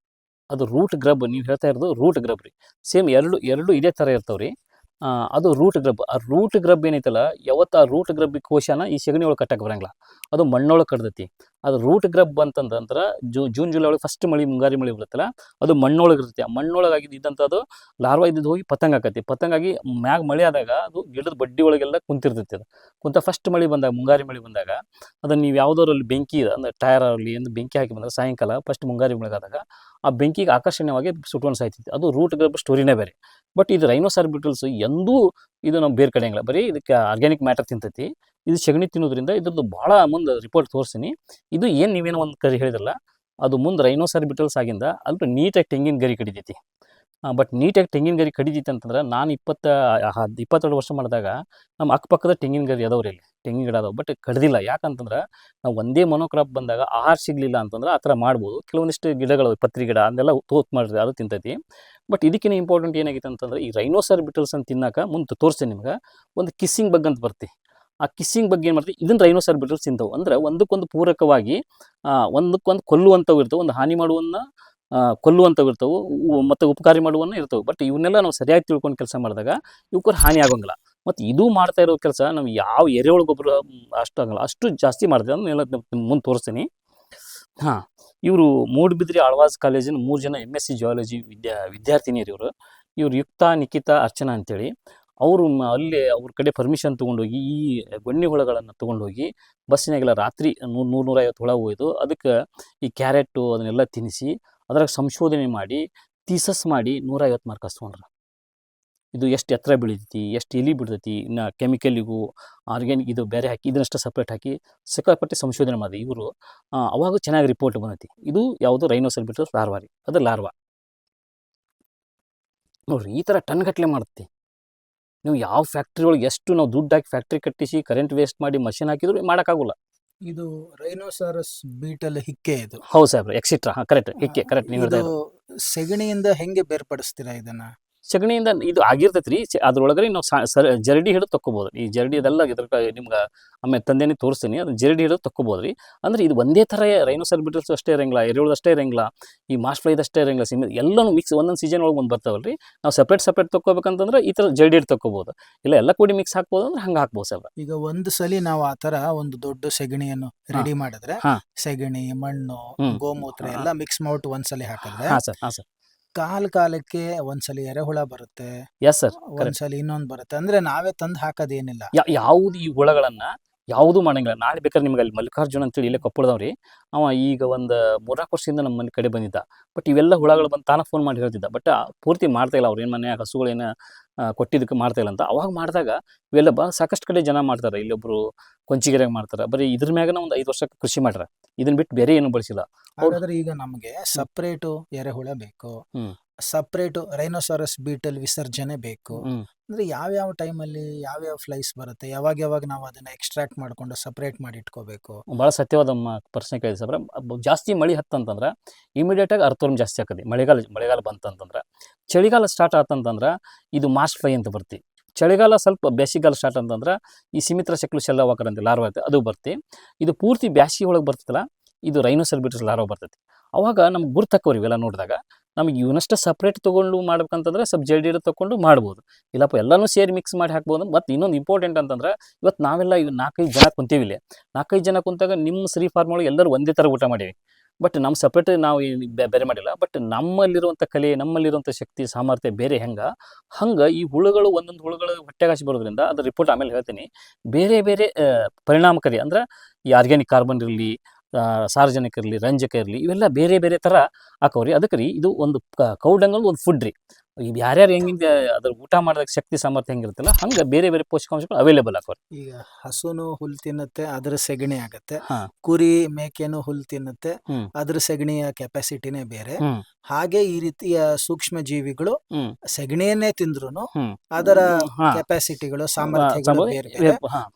ಅದು ರೂಟ್ ಗ್ರಬ್, ನೀವು ಹೇಳ್ತಾ ಇರೋದು ರೂಟ್ ಗ್ರಬ್ ರೀ. ಸೇಮ್ ಎರಡು ಇದೇ ಥರ ಇರ್ತಾವೆ ರೀ. ಅದು ರೂಟ್ ಗ್ರಬ್. ಆ ರೂಟ್ ಗ್ರಬ್ ಏನೈತಲ್ಲ, ಯಾವತ್ತು ಆ ರೂಟ್ ಗ್ರಬ್ಬಿಗೆ ಕೋಶನ ಈ ಸಗಣಿ ಒಳಗೆ ಕಟ್ಟಕ್ಕೆ ಬರಂಗಿಲ್ಲ, ಅದು ಮಣ್ಣೊಳಗೆ ಕಡ್ದೈತಿ. ಅದು ರೂಟ್ ಗ್ರಬ್ ಅಂತಂದ್ರೆ ಜೂನ್ ಜುಲೈ ಒಳಗೆ ಫಸ್ಟ್ ಮುಂಗಾರಿ ಮಳೆ ಬರುತ್ತಲ್ಲ, ಅದು ಮಣ್ಣೊಳಗೆ ಇರ್ತೈತಿ. ಆ ಮಣ್ಣೊಳಗೆ ಇದ್ದಂಥದ್ದು ಲಾರ್ವಾ ಇದ್ದಿದ್ದು ಹೋಗಿ ಪತಂಗ ಆಕತಿ. ಪತಂಗಾಗಿ ಮ್ಯಾಗ ಮಳೆ ಆದಾಗ ಅದು ಗಿಡದ ಬಡ್ಡಿ ಒಳಗೆಲ್ಲ ಕುಂತಿರ್ತೈತಿ. ಅದು ಕುಂತ ಫಸ್ಟ್ ಮಳೆ ಬಂದಾಗ, ಮುಂಗಾರಿ ಮಳೆ ಬಂದಾಗ, ಅದನ್ನು ನೀವು ಯಾವುದರಲ್ಲಿ ಬೆಂಕಿ ಅಂದರೆ ಟೈರ್ ಆಗಲಿ ಎಂದು ಬೆಂಕಿ ಹಾಕಿ ಬಂದಾಗ ಸಾಯಂಕಾಲ ಫಸ್ಟ್ ಮುಂಗಾರಿ ಮಳೆ ಆದಾಗ ಆ ಬೆಂಕಿಗೆ ಆಕರ್ಷಣೀಯವಾಗಿ ಸುಟ್ಕೊಂಡು ಸಾಯ್ತೈತಿ. ಅದು ರೂಟ್ ಗ್ರಬ್ ಸ್ಟೋರಿನೇ ಬೇರೆ. ಬಟ್ ಇದು ರೈನೋಸರ್ಬಿಟಲ್ಸ್ ಎಂದೂ ಇದು ನಾವು ಬೇರೆ ಕಡೆಯಂಗಿಲ್ಲ, ಬರೀ ಇದಕ್ಕೆ ಆರ್ಗ್ಯಾನಿಕ್ ಮ್ಯಾಟರ್ ತಿಂತೈತಿ. ಇದು ಸಗಣಿ ತಿನ್ನೋದ್ರಿಂದ ಇದ್ರದ್ದು ಭಾಳ ಮುಂದೆ ರಿಪೋರ್ಟ್ ತೋರಿಸ್ತೀನಿ. ಇದು ಏನು ನೀವೇನೋ ಒಂದು ಕರಿ ಹೇಳಿದ್ರಲ್ಲ, ಅದು ಮುಂದೆ ರೈನೋಸರ್ಬಿಟಲ್ಸ್ ಆಗಿಂದ ಅಲ್ಪ ನೀಟಾಗಿ ತೆಂಗಿನ ಗರಿ ಕಡಿತೈತಿ. ಬಟ್ ನೀಟಾಗಿ ತೆಂಗಿನ ಗರಿ ಕಡಿತೈತಿ ಅಂತಂದ್ರೆ, ನಾನು 22 ವರ್ಷ ಮಾಡಿದಾಗ ನಮ್ಮ ಅಕ್ಕಪಕ್ಕದ ತೆಂಗಿನ ಗರಿ ಅದಾವ್ರಿ, ಅಲ್ಲಿ ತೆಂಗಿನ ಗಿಡ ಅದಾವೆ. ಬಟ್ ಕಡ್ದಿಲ್ಲ. ಯಾಕಂತಂದ್ರೆ ನಾವು ಒಂದೇ ಮೊನೋಕ್ರಾಪ್ ಬಂದಾಗ ಆಹಾರ ಸಿಗಲಿಲ್ಲ ಅಂತಂದ್ರೆ ಆ ಥರ ಮಾಡ್ಬೋದು. ಕೆಲವೊಂದಿಷ್ಟು ಗಿಡಗಳು, ಪತ್ರಿ ಗಿಡ ಅದೆಲ್ಲ ತೋತ್ ಮಾಡಿರಿ, ಅದು ತಿಂತೈತಿ. ಬಟ್ ಇದಕ್ಕಿಂತ ಇಂಪಾರ್ಟೆಂಟ್ ಏನಾಗಿತ್ತು ಅಂತಂದ್ರೆ, ಈ ರೈನೋಸರ್ಬಿಟಲ್ಸ್ ಅಂತ ತಿನ್ನಕ್ಕೆ ಮುಂದೆ ತೋರಿಸ್ತೀನಿ ನಿಮ್ಗೆ. ಒಂದು ಕಿಸ್ಸಿಂಗ್ ಬಗ್ ಅಂತ ಬರ್ತಿ. ಆ ಕಿಸ್ಸಿಂಗ್ ಬಗ್ಗೆ ಏನು ಮಾಡ್ತೀವಿ, ಇದನ್ನು ರೈನೋಸರ್ಬಿಟಲ್ಸ್ ತಿಂತವು. ಅಂದ್ರೆ ಒಂದಕ್ಕೊಂದು ಪೂರಕವಾಗಿ ಒಂದಕ್ಕೊಂದು ಕೊಲ್ಲುವಂಥವು ಇರ್ತವೆ, ಒಂದು ಹಾನಿ ಮಾಡುವನ್ನ ಕೊಲ್ಲುವಂಥವು ಇರ್ತವೆ, ಮತ್ತು ಉಪಕಾರಿ ಮಾಡುವನ್ನ ಇರ್ತವೆ. ಬಟ್ ಇವನ್ನೆಲ್ಲ ನಾವು ಸರಿಯಾಗಿ ತಿಳ್ಕೊಂಡು ಕೆಲಸ ಮಾಡಿದಾಗ ಇವಕ್ಕೆ ಹಾನಿ ಆಗೋಂಗಿಲ್ಲ. ಮತ್ತು ಇದು ಮಾಡ್ತಾ ಇರೋ ಕೆಲಸ ನಾವು ಯಾವ ಎರೆಹುಳು ಗೊಬ್ಬರ ಅಷ್ಟು ಆಗಲ್ಲ, ಅಷ್ಟು ಜಾಸ್ತಿ ಮಾಡ್ತೀವಿ. ಅದನ್ನೆಲ್ಲ ಮುಂದೆ ತೋರಿಸ್ತೀನಿ. ಹಾಂ, ಇವರು ಮೂಡುಬಿದಿರೆ ಆಳ್ವಾಸ್ ಕಾಲೇಜಿನ 3 ಜನ MSc ಜಿಯಾಲಜಿ ವಿದ್ಯಾರ್ಥಿನಿಯರು ಇವರು. ಯುಕ್ತಾ, ನಿಖಿತಾ, ಅರ್ಚನಾ ಅಂತೇಳಿ. ಅವರು ಅಲ್ಲಿ ಅವ್ರ ಕಡೆ ಪರ್ಮಿಷನ್ ತೊಗೊಂಡೋಗಿ ಈ ಗೊಣ್ಣೆ ಹುಳಗಳನ್ನು ತೊಗೊಂಡೋಗಿ ಬಸ್ಸಿನಾಗೆಲ್ಲ ರಾತ್ರಿ 100-150 ಹುಳ ಒಯ್ದು ಅದಕ್ಕೆ ಈ ಕ್ಯಾರೆಟು ಅದನ್ನೆಲ್ಲ ತಿನ್ನಿಸಿ ಅದ್ರಾಗ ಸಂಶೋಧನೆ ಮಾಡಿ ಥೀಸಸ್ ಮಾಡಿ 150 ಮಾರ್ಕ್ಸ್ ತೊಗೊಂಡ್ರು. ಇದು ಎಷ್ಟು ಎತ್ತರ ಬೆಳಿತೈತಿ, ಎಷ್ಟು ಎಲಿ ಬಿಡ್ತೈತಿ, ಇನ್ನು ಕೆಮಿಕಲಿಗೂ ಆರ್ಗ್ಯಾನಿಕ್ ಇದು ಬೇರೆ ಹಾಕಿ ಇದನ್ನಷ್ಟು ಸಪ್ರೇಟ್ ಹಾಕಿ ಸಿಕ್ಕಾಪಟ್ಟೆ ಸಂಶೋಧನೆ ಮಾಡಿದೆ ಇವರು. ಅವಾಗ ಚೆನ್ನಾಗಿ ರಿಪೋರ್ಟ್ ಬಂದೈತಿ. ಇದು ಯಾವುದು ರೈನೋಸರ್ಬಿಟಸ್ ಲಾರ್ವಾ ರೀ, ಅದು ಲಾರ್ವಾ ನೋಡ್ರಿ. ಈ ಥರ ಟನ್ಗಟ್ಟಲೆ ಮಾಡುತ್ತೆ. ನೀವು ಯಾವ ಫ್ಯಾಕ್ಟ್ರಿ ಒಳಗೆ ಎಷ್ಟು ನಾವು ದುಡ್ಡು ಹಾಕಿ ಫ್ಯಾಕ್ಟ್ರಿ ಕಟ್ಟಿಸಿ ಕರೆಂಟ್ ವೇಸ್ಟ್ ಮಾಡಿ ಮಷಿನ್ ಹಾಕಿದ್ರು ಮಾಡೋಕ್ಕಾಗಲ್ಲ. ಇದು ರೈನೋಸಾರಸ್ ಬೀಟಲ್ ಹಿಕ್ಕೆ ಇದು. ಹೌದು ಸಾಹೇಬ್ರೆ, ಎಕ್ಸಿಟ್ರಾ. Correct, ಹಿಕ್ಕೆ correct. ನೀವು ಇದು ಸೆಗಣಿಯಿಂದ ಹೆಂಗೆ ಬೇರ್ಪಡಿಸ್ತೀರಾ ಇದನ್ನ? ಸಗಣಿಯಿಂದ ಇದು ಆಗಿರ್ತೈತೆ ರೀ. ಅದ್ರೊಳಗಡೆ ನಾವು ಜರಡಿ ಹಿಡಿದು ತಕ್ಕೋಬೋದು. ಈ ಜರಡಿ ಅದೆಲ್ಲ ಇದ್ರ ನಿಮ್ಗೆ ಆಮೇಲೆ ತಂದೆನೇ ತೋರಿಸ್ತೀನಿ. ಅದು ಜರಡಿ ಹಿಡಿದು ತಕ್ಕೋಬೋದು ರೀ. ಅಂದರೆ ಇದು ಒಂದೇ ಥರ ರೈನೋಸರ್ಬಿಟಲ್ಸ್ ಅಷ್ಟೇ ಇರಂಗಿಲ್ಲ, ಎರೆಹುಳು ಅಷ್ಟೇ ಇರಂಗಿಲ್ಲ, ಈ ಮಾಸ್ಟ್ಲೈದ್ ಅಷ್ಟೇ ಇರಂಗಿಲ್ಲ, ಎಲ್ಲನೂ ಮಿಕ್ಸ್ ಒಂದೊಂದು ಸೀಸನ್ ಒಳಗೆ ಒಂದು ಬರ್ತಾವಲ್ಲ ರೀ. ನಾವು ಸಪ್ರೇಟ್ ತಕ್ಕೋಬೇಕಂತಂದ್ರೆ ಈ ಥರ ಜರಡಿ ಹಿಡಿದು ತಕ್ಕೋಬೋದು. ಇಲ್ಲ ಎಲ್ಲ ಕೂಡಿ ಮಿಕ್ಸ್ ಹಾಕ್ಬೋದು ಅಂದ್ರೆ ಹಂಗೆ ಹಾಕ್ಬೋದು ಸರ್. ಈಗ ಒಂದು ಸಲ ನಾವು ಆ ಥರ ಒಂದು ದೊಡ್ಡ ಸೆಗಣಿಯನ್ನು ರೆಡಿ ಮಾಡಿದ್ರೆ ಸೆಗಣಿ, ಮಣ್ಣು, ಗೋಮೂತ್ರ ಎಲ್ಲ ಮಿಕ್ಸ್ ಮಾಡ್ಬಿಟ್ಟು ಒಂದ್ಸಲಿ ಹಾಕಿದ್ರೆ ಹಾಂ ಸರ್ ಕಾಲಕ್ಕೆ ಒಂದ್ಸಲಿ ಎರೆಹುಳ ಬರುತ್ತೆ, ಎಸ್ ಸರ್, ಒಂದ್ಸಲಿ ಇನ್ನೊಂದು ಬರುತ್ತೆ. ಅಂದ್ರೆ ನಾವೇ ತಂದು ಹಾಕೋದೇನಿಲ್ಲ. ಯಾವುದು ಈ ಹುಳಗಳನ್ನ ಯಾವುದು ಮಾಡಂಗಿಲ್ಲ. ನಾಳೆ ಬೇಕಾದ್ರೆ ನಿಮ್ಗೆ ಅಲ್ಲಿ ಮಲ್ಲಿಕಾರ್ಜುನ್ ಅಂತೇಳಿ ಇಲ್ಲೇ ಕೊಪ್ಪಳದವ್ರಿ, ಅವ ಈಗ ಒಂದು 3-4 ವರ್ಷದಿಂದ ನಮ್ಮ ಮನೆ ಕಡೆ ಬಂದಿದ್ದ. ಬಟ್ ಇವೆಲ್ಲ ಹುಳಗಳು ಬಂದು ತಾನ ಫೋನ್ ಮಾಡಿ ಹೇಳ್ತಿದ್ದ. ಬಟ್ ಪೂರ್ತಿ ಮಾಡ್ತಾ ಇಲ್ಲ. ಅವ್ರು ಏನು ಮನೆ ಹಸುಗಳೇನು ಕೊಟ್ಟಿದ್ದಕ್ಕೆ ಮಾಡ್ತಾ ಇಲ್ಲ ಅಂತ. ಅವಾಗ ಮಾಡಿದಾಗ ಇವೆಲ್ಲ ಸಾಕಷ್ಟು ಕಡೆ ಜನ ಮಾಡ್ತಾರೆ. ಇಲ್ಲೊಬ್ರು ಕೊಂಚಿಗೆರೆಗೆ ಮಾಡ್ತಾರೆ. ಬರೀ ಇದ್ರ ಮ್ಯಾಗನ ಒಂದು 5 ವರ್ಷಕ್ಕೆ ಕೃಷಿ ಮಾಡ್ಯಾರ. ಇದನ್ನ ಬಿಟ್ಟು ಬೇರೆ ಏನು ಬಳಸಿಲ್ಲ. ಹಾಗಾದ್ರೆ ಈಗ ನಮಗೆ ಸಪ್ರೇಟು ಎರೆಹುಳ ಬೇಕು, ಸಪ್ರೇಟು ರೈನೋಸಾರಸ್ ಬೀಟಲ್ ವಿಸರ್ಜನೆ ಬೇಕು. ಅಂದ್ರೆ ಯಾವ್ಯಾವ ಟೈಮಲ್ಲಿ ಯಾವ್ಯಾವ ಫ್ಲೈಸ್ ಬರುತ್ತೆ, ಯಾವಾಗ ನಾವು ಅದನ್ನ ಎಕ್ಸ್ಟ್ರಾಕ್ಟ್ ಮಾಡ್ಕೊಂಡು ಸಪ್ರೇಟ್ ಮಾಡಿ ಇಟ್ಕೋಬೇಕು? ಭಾಳ ಸತ್ಯವಾದ ಪ್ರಶ್ನೆ ಕೇಳಿದೆ ಸರ್. ಜಾಸ್ತಿ ಮಳೆ ಹತ್ತಂತಂದ್ರೆ ಇಮಿಡಿಯೇಟಾಗಿ ಅರ್ಥವರ್ಮ್ ಜಾಸ್ತಿ ಆಕತಿ. ಮಳೆಗಾಲ ಬಂತಂತಂದ್ರೆ, ಚಳಿಗಾಲ ಸ್ಟಾರ್ಟ್ ಆತಂತಂದ್ರೆ ಇದು ಮಾಸ್ಟ್ ಫ್ಲೈ ಅಂತ ಬರ್ತಿ. ಚಳಿಗಾಲ ಸ್ವಲ್ಪ ಬೇಸಿಗೆಗಾಲ ಸ್ಟಾರ್ಟ್ ಅಂತಂದ್ರೆ ಈ ಸಿಮಿತ್ರ ಶಕ್ಲು ಶೆಲ್ಲವಾಕರ್ ಅಂತ ಲಾರ್ವಾ ಐತೆ ಅದು ಬರ್ತಿ. ಇದು ಪೂರ್ತಿ ಬ್ಯಾಸಿಗೆ ಒಳಗೆ ಬರ್ತೈತಲ್ಲ, ಇದು ರೈನೋಸರ್ಬಿಟಸ್ ಲಾರ್ವಾ ಬರ್ತೈತಿ. ಅವಾಗ ನಮ್ಗೆ ಗುರ್ತಕ್ಕವ್ರಿ ಇವೆಲ್ಲ ನೋಡಿದಾಗ. ನಮಗೆ ಇವನಷ್ಟು ಸಪ್ರೇಟ್ ತೊಗೊಂಡು ಮಾಡ್ಬೇಕಂತಂದ್ರೆ ಸ್ವಲ್ಪ ಜಲ್ದಿ ತೊಗೊಂಡು ಮಾಡ್ಬೋದು. ಇಲ್ಲಪ್ಪ ಎಲ್ಲನೂ ಸೇರಿ ಮಿಕ್ಸ್ ಮಾಡಿ ಹಾಕ್ಬೋದು. ಮತ್ತು ಇನ್ನೊಂದು ಇಂಪಾರ್ಟೆಂಟ್ ಅಂತಂದ್ರೆ ಇವತ್ತು ನಾವೆಲ್ಲ 4-5 ಜನ ಕುಂತೀವಿ ಇಲ್ಲಿ. 4-5 ಜನ ಕುಂತಾಗ ನಿಮ್ಮ ಶ್ರೀ ಫಾರ್ಮ್ ಒಳಗೆ ಎಲ್ಲರೂ ಒಂದೇ ಥರ ಊಟ ಮಾಡೀವಿ. ಬಟ್ ನಮ್ಮ ಸಪ್ರೇಟ್ ನಾವು ಬೇರೆ ಮಾಡಿಲ್ಲ. ಬಟ್ ನಮ್ಮಲ್ಲಿರುವಂಥ ಕಲೆ, ನಮ್ಮಲ್ಲಿರುವಂಥ ಶಕ್ತಿ ಸಾಮರ್ಥ್ಯ ಬೇರೆ ಹಂಗೆ ಈ ಹುಳುಗಳು ಒಂದೊಂದು ಹುಳುಗಳು ಹೊಟ್ಟೆಗಾಸಿ ಬರೋದ್ರಿಂದ ಅದ್ರ ರಿಪೋರ್ಟ್ ಆಮೇಲೆ ಹೇಳ್ತೀನಿ. ಬೇರೆ ಬೇರೆ ಪರಿಣಾಮಕಾರಿ ಅಂದ್ರೆ ಈ ಆರ್ಗ್ಯಾನಿಕ್ ಕಾರ್ಬನ್ ಇರಲಿ, ಸಾರ್ವಜನಿಕ ಇರಲಿ, ರಂಜಕ ಇರಲಿ, ಇವೆಲ್ಲ ಬೇರೆ ಬೇರೆ ಥರ ಹಾಕವ್ರಿ. ಅದಕ್ಕೆ ರೀ ಇದು ಒಂದು ಕೌಡಂಗಲ್ ಒಂದು ಫುಡ್ ರೀ. ಯಾರ್ಯಾರು ಹೆಂಗೆ ಅದ್ರ ಊಟ ಮಾಡಿದಾಗ ಶಕ್ತಿ ಸಾಮರ್ಥ್ಯ ಹೆಂಗಿರುತ್ತಲ್ಲ ಹಂಗೆ ಬೇರೆ ಬೇರೆ ಪೋಷಕಾಂಶಗಳು ಅವೈಲೇಬಲ್ ಹಾಕೋರಿ. ಈಗ ಹಸುನು ಹುಲ್ ತಿನ್ನುತ್ತೆ, ಅದ್ರ ಸೆಗಣಿ ಆಗತ್ತೆ. ಕುರಿ ಮೇಕೆನು ಹುಲ್ ತಿನ್ನುತ್ತೆ, ಅದ್ರ ಸೆಗಣಿಯ ಕೆಪಾಸಿಟಿನೇ ಬೇರೆ. ಹಾಗೆ ಈ ರೀತಿಯ ಸೂಕ್ಷ್ಮ ಜೀವಿಗಳು ಸೆಗಣಿಯನ್ನೇ ತಿಂದ್ರು ಅದರ ಕೆಪಾಸಿಟಿಗಳು, ಸಾಮರ್ಥ್ಯಗಳು ಬೇರೆ ಬೇರೆ.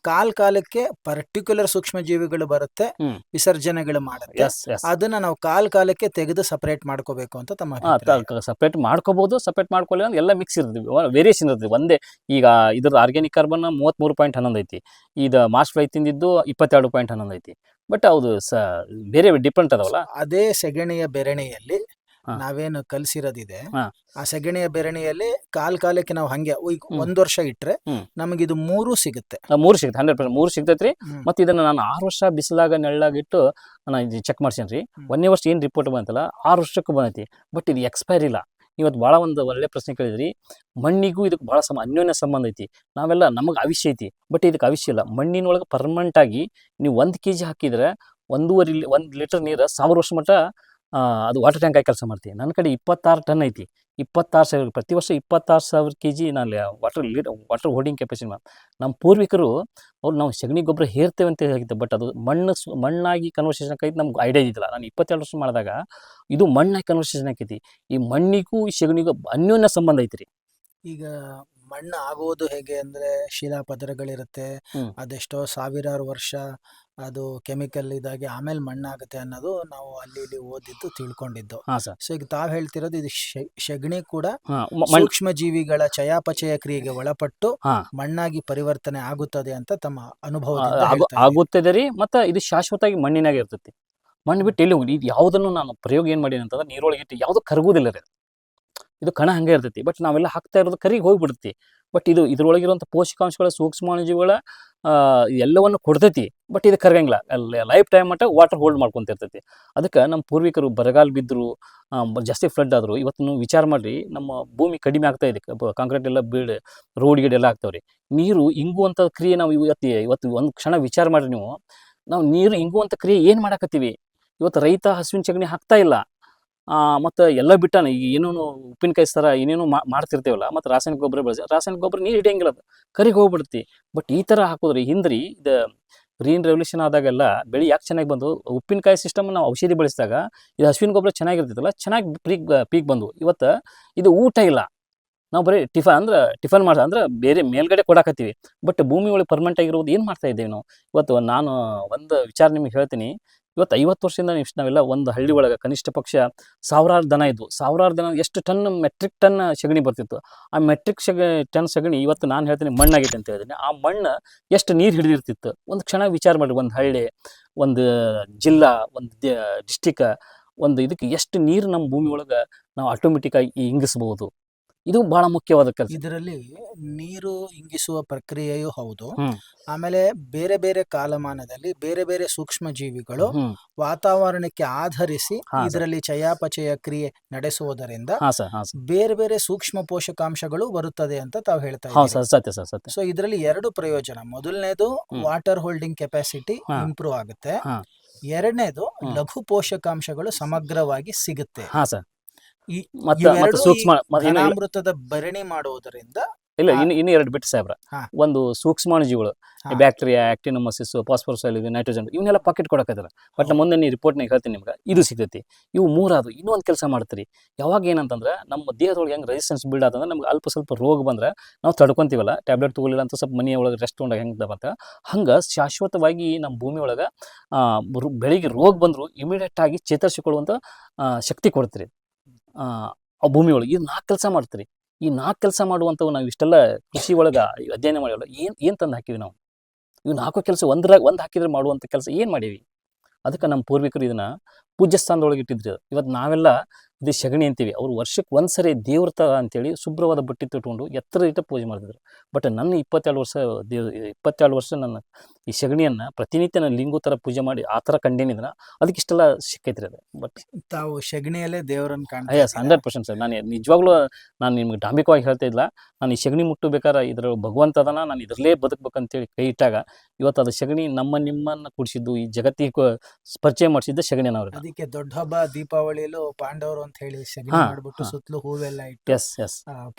ಕಾಲಕ್ಕೆ ಪರ್ಟಿಕ್ಯುಲರ್ ಸೂಕ್ಷ್ಮ ಜೀವಿಗಳು ಬರುತ್ತೆ, ವಿಸರ್ಜನೆಗಳು ಮಾಡುತ್ತೆ. ಅದನ್ನ ನಾವು ಕಾಲಕ್ಕೆ ತೆಗೆದು ಸಪರೇಟ್ ಮಾಡ್ಕೋಬೇಕು ಅಂತ ತಮ್ಮ ಸಪರೇಟ್ ಮಾಡ್ಕೋಬಹುದು. ಸಪರೇಟ್ ಮಾಡ್ಕೊಳ್ಳಿ ಅಂದ್ರೆ ಎಲ್ಲ ಮಿಕ್ಸ್ ಇರ್ತದೆ, ವೇರಿಯೇಷನ್ ಇರ್ತದೆ. ಒಂದೇ ಈಗ ಇದ್ರದ್ದು ಆರ್ಗ್ಯಾನಿಕ್ ಕಾರ್ಬನ್ 33.11 ಐತಿ, ಇದು ಮಾಸ್ಟ್ ಫ್ಲೈ ತಿಂದಿದ್ದು 22.11 ಐತಿ. ಬಟ್ ಹೌದು ಬೇರೆ ಡಿಫ್ರೆಂಟ್ ಅದಾವಲ್ಲ. ಅದೇ ಸೆಗಣಿಯ ಬೆರಣೆಯಲ್ಲಿ ನಾವೇನು ಕಲ್ಸಿರೋದಿದೆ, ಆ ಸೆಗಣಿಯ ಬೆರಣಿಯಲ್ಲಿ ಕಾಲಕ್ಕೆ ನಾವು ಹಂಗೆ ಈಗ 1 ವರ್ಷ ಇಟ್ರೆ ನಮಗಿದು 3 ಸಿಗುತ್ತೆ. 100% 3 ಸಿಗ್ತೈತ್ರಿ. ಮತ್ತೆ ಇದನ್ನ ನಾನು 6 ವರ್ಷ ಬಿಸಿಲಾಗ ನೆಳ್ಳಾಗಿಟ್ಟು ನಾನು ಚೆಕ್ ಮಾಡ್ಸೇನ್ರಿ. 1ನೇ ವರ್ಷ ಏನು ರಿಪೋರ್ಟ್ ಬಂತಲ್ಲ 6 ವರ್ಷಕ್ಕೂ ಬಂದೈತಿ. ಬಟ್ ಇದು ಎಕ್ಸ್ಪೈರ್ ಇಲ್ಲ. ಇವತ್ತು ಭಾಳ ಒಂದು ಒಳ್ಳೆ ಪ್ರಶ್ನೆ ಕೇಳಿದ್ರಿ. ಮಣ್ಣಿಗೂ ಇದಕ್ಕೆ ಭಾಳ ಅನ್ಯೋನ್ಯ ಸಂಬಂಧ ಐತಿ. ನಾವೆಲ್ಲ ನಮಗೆ ಆವಿಷ್ಯ ಐತಿ, ಬಟ್ ಇದಕ್ಕೆ ಆವಿಷ್ಯ ಇಲ್ಲ. ಮಣ್ಣಿನೊಳಗೆ ಪರ್ಮನೆಂಟ್ ಆಗಿ ನೀವು 1 kg ಹಾಕಿದ್ರೆ 1 ಲೀಟರ್ ನೀರು 1000 ವರ್ಷ ಮಟ್ಟ ಅದು ವಾಟರ್ ಟ್ಯಾಂಕ್ ಆಗಿ ಕೆಲಸ ಮಾಡ್ತೀವಿ. ನನ್ನ ಕಡೆ 26 ಟನ್ ಐತಿ. 26,000 ಪ್ರತಿ ವರ್ಷ 26,000 kg ನಾನು ವಾಟರ್ ಹೋಲ್ಡಿಂಗ್ ಕೆಪಾಸಿಟಿ. ನಮ್ಮ ಪೂರ್ವಿಕರು ಅವ್ರು ನಾವು ಸಗಣಿ ಗೊಬ್ಬರ ಹೇರ್ತೇವೆ ಅಂತ ಹೇಳಿದ್ದು, ಬಟ್ ಅದು ಮಣ್ಣಾಗಿ ಕನ್ವರ್ಸೇಷನ್ ಆಕೈತಿ. ನಮ್ಗೆ ಐಡಿಯಾ ಇದ್ದಿಲ್ಲ. ನಾನು 22 ವರ್ಷ ಮಾಡಿದಾಗ ಇದು ಮಣ್ಣಾಗಿ ಕನ್ವರ್ಸೇಷನ್ ಆಕೈತಿ. ಈ ಮಣ್ಣಿಗೂ ಈ ಸಗಣಿಗೂ ಅನ್ಯೋನ್ಯ ಸಂಬಂಧ ಐತ್ರಿ. ಈಗ ಮಣ್ಣು ಆಗೋದು ಹೇಗೆ ಅಂದ್ರೆ ಶಿಲಾಪದರಗಳಿರುತ್ತೆ, ಅದೆಷ್ಟೋ ಸಾವಿರಾರು ವರ್ಷ ಅದು ಕೆಮಿಕಲ್ ಇದಾಗಿ ಆಮೇಲೆ ಮಣ್ಣಾಗುತ್ತೆ ಅನ್ನೋದು ನಾವು ಅಲ್ಲಿ ಇಲ್ಲಿ ಓದಿದ್ದು ತಿಳ್ಕೊಂಡಿದ್ದು. ಸೊ ಈಗ ತಾವ್ ಹೇಳ್ತಿರೋದು ಇದು ಸಗಣಿ ಕೂಡ ಸೂಕ್ಷ್ಮ ಜೀವಿಗಳ ಚಯಾಪಚಯ ಕ್ರಿಯೆಗೆ ಒಳಪಟ್ಟು ಮಣ್ಣಾಗಿ ಪರಿವರ್ತನೆ ಆಗುತ್ತದೆ ಅಂತ ತಮ್ಮ ಅನುಭವ ಆಗುತ್ತದೆ ರೀ. ಮತ್ತೆ ಇದು ಶಾಶ್ವತವಾಗಿ ಮಣ್ಣಿನಾಗೆ ಇರ್ತೈತಿ. ಮಣ್ಣು ಬಿಟ್ಟು ಎಲ್ಲಿ ಹೋಗಿ ಇದು ಯಾವುದನ್ನು ನಾನು ಪ್ರಯೋಗ ಏನು ಮಾಡೀನಿ ಅಂತಂದ್ರೆ ನೀರೊಳಗೆ ಇಟ್ಟು ಯಾವುದು ಕರಗುವುದಿಲ್ಲ ರೀ. ಇದು ಕಣ ಹಂಗೆ ಇರ್ತೈತಿ. ಬಟ್ ನಾವೆಲ್ಲ ಹಾಕ್ತಾ ಇರೋದು ಕರಿಗೆ ಹೋಗಿಬಿಡುತ್ತೆ. ಬಟ್ ಇದ್ರೊಳಗಿರುವಂಥ ಪೋಷಕಾಂಶಗಳ ಸೂಕ್ಷ್ಮಾಣುಜೀವಿಗಳ ಎಲ್ಲವನ್ನು ಕೊಡ್ತೈತಿ. ಬಟ್ ಇದು ಕರಗಂಗಿಲ್ಲ, ಲೈಫ್ ಟೈಮ್ ಮಟ್ಟ ವಾಟರ್ ಹೋಲ್ಡ್ ಮಾಡ್ಕೊಂತಿರ್ತೈತಿ. ಅದಕ್ಕೆ ನಮ್ಮ ಪೂರ್ವಿಕರು ಬರಗಾಲ ಬಿದ್ದರು, ಜಾಸ್ತಿ ಫ್ಲಡ್ ಆದರು, ಇವತ್ತು ವಿಚಾರ ಮಾಡಿರಿ ನಮ್ಮ ಭೂಮಿ ಕಡಿಮೆ ಆಗ್ತಾ ಇದೆ, ಕಾಂಕ್ರೀಟ್ ಎಲ್ಲ ಬೀಳು, ರೋಡ್ ಗಿಡ ಎಲ್ಲ ಆಗ್ತಾವ್ರಿ. ನೀರು ಇಂಗುವಂಥ ಕ್ರಿಯೆ ನಾವು ಇವತ್ತು ಒಂದು ಕ್ಷಣ ವಿಚಾರ ಮಾಡಿರಿ ನೀವು, ನಾವು ನೀರು ಇಂಗುವಂಥ ಕ್ರಿಯೆ ಏನು ಮಾಡಾಕತ್ತೀವಿ? ಇವತ್ತು ರೈತ ಹಸುವಿನ ಸಗಣಿ ಹಾಕ್ತಾ ಇಲ್ಲ, ಮತ್ತು ಎಲ್ಲ ಬಿಟ್ಟಾನ. ಈಗ ಏನೇನು ಉಪ್ಪಿನಕಾಯಿ ಥರ ಏನೇನು ಮಾಡ್ತಿರ್ತೇವಲ್ಲ, ಮತ್ತು ರಾಸಾಯನಿಕ ಗೊಬ್ಬರ ಬಳಸಿ, ರಾಸಾಯನಿಕ ಗೊಬ್ಬರ ನೀರು ಹಿಡಿಯಂಗಿಲ್ಲ, ಅದು ಕರಿಗೆ ಹೋಗ್ಬಿಡ್ತಿ. ಬಟ್ ಈ ಥರ ಹಾಕೋದ್ರಿ ಹಿಂದ್ರಿ ಇದು ಗ್ರೀನ್ ರೆವಲ್ಯೂಷನ್ ಆದಾಗೆಲ್ಲ ಬೆಳೆ ಯಾಕೆ ಚೆನ್ನಾಗಿ ಬಂದು, ಉಪ್ಪಿನಕಾಯಿ ಸಿಸ್ಟಮ್ ನಾವು ಔಷಧಿ ಬಳಸಿದಾಗ ಇದು ಹಸುವಿನ ಗೊಬ್ಬರ ಚೆನ್ನಾಗಿರ್ತೈತಲ್ಲ, ಚೆನ್ನಾಗಿ ಪೀಕ್ ಬಂದು. ಇವತ್ತು ಇದು ಊಟ ಇಲ್ಲ, ನಾವು ಬರೀ ಟಿಫನ್ ಮಾಡ್ತಾ ಅಂದ್ರೆ ಬೇರೆ ಮೇಲ್ಗಡೆ ಕೊಡಾಕತ್ತೀವಿ. ಬಟ್ ಭೂಮಿ ಒಳಗೆ ಪರ್ಮನೆಂಟ್ ಆಗಿರೋದು ಏನು ಮಾಡ್ತಾ ಇದ್ದೇವೆ ನಾವು? ಇವತ್ತು ನಾನು ಒಂದು ವಿಚಾರ ನಿಮಗೆ ಹೇಳ್ತೀನಿ. ಇವತ್ತು 50 ವರ್ಷದಿಂದ ನಾವೆಲ್ಲ ಒಂದು ಹಳ್ಳಿ ಒಳಗೆ ಕನಿಷ್ಠ ಪಕ್ಷ ಸಾವಿರಾರು ದನ ಇದ್ವು. ಸಾವಿರಾರು ದನ ಎಷ್ಟು ಮೆಟ್ರಿಕ್ ಟನ್ ಸಗಣಿ ಬರ್ತಿತ್ತು. ಆ ಮೆಟ್ರಿಕ್ ಟನ್ ಸಗಣಿ ಇವತ್ತು ನಾನು ಹೇಳ್ತೀನಿ ಮಣ್ಣಾಗೈತೆ ಅಂತ ಹೇಳ್ತೀನಿ. ಆ ಮಣ್ಣು ಎಷ್ಟು ನೀರು ಹಿಡಿದಿರ್ತಿತ್ತು ಒಂದು ಕ್ಷಣ ವಿಚಾರ ಮಾಡಿ. ಒಂದು ಹಳ್ಳಿ, ಒಂದು ಜಿಲ್ಲಾ, ಒಂದು ಡಿಸ್ಟಿಕ್, ಒಂದು ಇದಕ್ಕೆ ಎಷ್ಟು ನೀರು ನಮ್ಮ ಭೂಮಿ ಒಳಗೆ ನಾವು ಆಟೋಮೆಟಿಕ್ಕಾಗಿ ಇಂಗಿಸ್ಬೋದು. ಇದು ಬಹಳ ಮುಖ್ಯವಾದ ಕೆಲಸ. ಇದರಲ್ಲಿ ನೀರು ಇಂಗಿಸುವ ಪ್ರಕ್ರಿಯೆಯೂ ಹೌದು. ಆಮೇಲೆ ಬೇರೆ ಬೇರೆ ಕಾಲಮಾನದಲ್ಲಿ ಬೇರೆ ಬೇರೆ ಸೂಕ್ಷ್ಮ ಜೀವಿಗಳು ವಾತಾವರಣಕ್ಕೆ ಆಧರಿಸಿ ಇದರಲ್ಲಿ ಚಯಾಪಚಯ ಕ್ರಿಯೆ ನಡೆಸುವುದರಿಂದ ಬೇರೆ ಬೇರೆ ಸೂಕ್ಷ್ಮ ಪೋಷಕಾಂಶಗಳು ಬರುತ್ತದೆ ಅಂತ ತಾವು ಹೇಳ್ತಾ ಇದ್ದೀವಿ. ಸೊ ಇದರಲ್ಲಿ 2 ಪ್ರಯೋಜನ. ಮೊದಲನೇದು ವಾಟರ್ ಹೋಲ್ಡಿಂಗ್ ಕೆಪಾಸಿಟಿ ಇಂಪ್ರೂವ್ ಆಗುತ್ತೆ. ಎರಡನೇದು ಲಘು ಪೋಷಕಾಂಶಗಳು ಸಮಗ್ರವಾಗಿ ಸಿಗುತ್ತೆ. ಅಮೃತದ ಭರಣಿ ಮಾಡುವುದರಿಂದ ಇಲ್ಲ, ಇನ್ನು 2 ಬಿಟ್ಟು ಸಾಹೇಬ್ರ, ಒಂದು ಸೂಕ್ಷ್ಮಾಣು ಜೀವಿಗಳು, ಬ್ಯಾಕ್ಟೀರಿಯಾ, ಆಕ್ಟಿನೋಮಸಿಸ್, ಫಾಸ್ಫರಸ್, ನೈಟ್ರೋಜನ್, ಇವನ್ನೆಲ್ಲ ಪಾಕೆಟ್ ಕೊಡಕತ್ತಾರ. ಬಟ್ ಮುಂದೆ ನೀವು ರಿಪೋರ್ಟ್ನಾಗ ಹೇಳ್ತೀನಿ ನಿಮ್ಗೆ, ಇದು ಸಿಗ್ತೈತಿ. ಇವು 3 ಆದವು. ಇನ್ನೂ ಒಂದು ಕೆಲಸ ಮಾಡ್ತೀರಿ. ಯಾವಾಗ ಏನಂತಂದ್ರೆ ನಮ್ಮ ದೇಹದೊಳಗೆ ಹೆಂಗೆ ರೆಸಿಸ್ಟೆನ್ಸ್ ಬಿಲ್ಡ್ ಆತಂದ್ರೆ ನಮ್ಗೆ ಅಲ್ಪ ಸ್ವಲ್ಪ ರೋಗ ಬಂದ್ರೆ ನಾವು ತಡ್ಕೊಂತೀವಲ್ಲ, ಟ್ಯಾಬ್ಲೆಟ್ ತೊಗೊಳಿಲ್ಲ ಅಂತ ಸ್ವಲ್ಪ ಮನೆಯ ಒಳಗೆ ರೆಸ್ಟ್ ತೊಗೊಂಡಾಗ ಹೆಂಗೆ ಬಂತ ಹಂಗೆ ಶಾಶ್ವತವಾಗಿ ನಮ್ಮ ಭೂಮಿ ಒಳಗೆ ಬೆಳಿಗ್ಗೆ ರೋಗ ಬಂದರೂ ಇಮಿಡಿಯೇಟ್ ಆಗಿ ಚೇತರಿಸಿಕೊಳ್ಳುವಂಥ ಶಕ್ತಿ ಕೊಡ್ತೀರಿ ಆ ಭೂಮಿ ಒಳಗೆ. ಇದು 4 ಕೆಲಸ ಮಾಡ್ತೀರಿ. ಈ 4 ಕೆಲಸ ಮಾಡುವಂಥವು ನಾವು ಇಷ್ಟೆಲ್ಲ ಕೃಷಿ ಒಳಗೆ ಅಧ್ಯಯನ ಮಾಡಿವಲ್ಲ, ಏನು ತಂದು ಹಾಕಿವಿ ನಾವು? ಇವು 4 ಕೆಲಸ ಒಂದು ಹಾಕಿದ್ರೆ ಮಾಡುವಂಥ ಕೆಲಸ ಏನು ಮಾಡೀವಿ? ಅದಕ್ಕೆ ನಮ್ಮ ಪೂರ್ವಿಕರು ಇದನ್ನ ಪೂಜ್ಯ ಸ್ಥಾನದೊಳಗೆ ಇಟ್ಟಿದ್ರು. ಇವತ್ತು ನಾವೆಲ್ಲ ಇದು ಸಗಣಿ ಅಂತೀವಿ. ಅವರು ವರ್ಷಕ್ಕೆ ಒಂದ್ಸರಿ ದೇವ್ರ ಥರ ಅಂತೇಳಿ ಶುಭ್ರವಾದ ಬಟ್ಟೆ ತೊಟ್ಕೊಂಡು ಎತ್ತರ ಇಟ್ಟು ಪೂಜೆ ಮಾಡ್ತಿದ್ರು. ಬಟ್ ನನ್ನ 22 ವರ್ಷ ನನ್ನ ಈ ಸಗಣಿಯನ್ನು ಪ್ರತಿನಿತ್ಯ ನಾನು ಲಿಂಗು ಥರ ಪೂಜೆ ಮಾಡಿ ಆ ಥರ ಕಂಡೇನಿದ್ರೆ ಅದಕ್ಕೆ ಇಷ್ಟೆಲ್ಲ ಸಿಕ್ಕೈತ್ರಿ ಅದು. ಬಟ್ ತಾವು ಸಗಣಿಯಲ್ಲೇ ದೇವರನ್ನು ಕಾಣ್ತಾ 100% ಸರ್. ನಾನು ನಿಜವಾಗ್ಲೂ ನಾನು ನಿಮ್ಗೆ ಡಾಂಬಿಕವಾಗಿ ಹೇಳ್ತಾ ಇಲ್ಲ. ನಾನು ಈ ಸಗಣಿ ಮುಟ್ಟಬೇಕಾರೆ ಇದ್ರ ಭಗವಂತ ಅದನ್ನ, ನಾನು ಇದರಲ್ಲೇ ಬದುಕಬೇಕಂತೇಳಿ ಕೈ ಇಟ್ಟಾಗ ಇವತ್ತು ಅದು ಸಗಣಿ ನಿಮ್ಮನ್ನು ಕುಡಿಸಿದ್ದು, ಈ ಜಗತ್ತಿಗೆ ಪರಿಚಯ ಮಾಡಿಸಿದ್ದ ಸಗಣಿ ನಾವು. ಅದಕ್ಕೆ ದೊಡ್ಡ ಹಬ್ಬ ದೀಪಾವಳಿಯಲ್ಲೂ ಪಾಂಡವರು ಅಂತ ಹೇಳಿ ಸಗಣಿ ಮಾಡ್ಬಿಟ್ಟು ಸುತ್ತಲೂ ಹೂವೆಲ್ಲ ಇಟ್ಟು